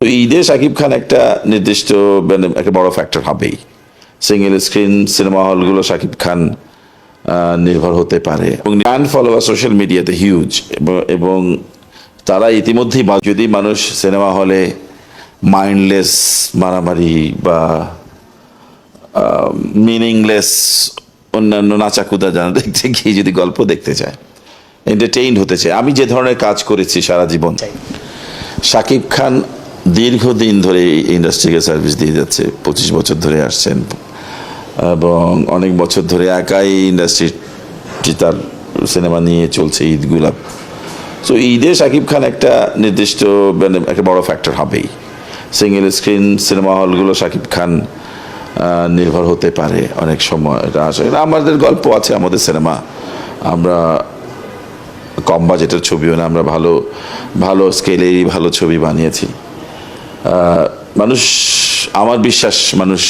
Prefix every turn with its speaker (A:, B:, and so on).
A: তো ঈদে শাকিব খান একটা নির্দিষ্ট মানে একটা বড় ফ্যাক্টর হবেই। Single screen cinema হলগুলো Shakib Khan নির্ভর হতে পারে এবং ফ্যান ফলোয়ার সোশ্যাল মিডিয়াতে হিউজ এবং তারা ইতিমধ্যেই যদি মানুষ সিনেমা হলে মাইন্ডলেস মারামারি বা মিনিংলেস অন্যান্য নাচাকুদা জানা দেখতে গিয়ে যদি গল্প দেখতে চায়, এন্টারটেইনড হতে চায়। আমি যে ধরনের কাজ করেছি সারা জীবন, শাকিব খান দীর্ঘদিন ধরে এই ইন্ডাস্ট্রিকে সার্ভিস দিয়ে যাচ্ছে, 25 বছর ধরে আসছেন এবং অনেক বছর ধরে একাই ইন্ডাস্ট্রি তার সিনেমা নিয়ে চলছে ঈদগুলা। সো ঈদে শাকিব খান একটা নির্দিষ্ট মানে একটা বড় ফ্যাক্টর হবেই। Single screen cinema হলগুলো Shakib Khan নির্ভর হতে পারে অনেক সময়। এটা আসলে আমাদের গল্প আছে, আমাদের সিনেমা, আমরা কম বাজেটের ছবিও না, আমরা ভালো ভালো স্কেলেরই ভালো ছবি বানিয়েছি। মানুষ, আমার বিশ্বাস মানুষ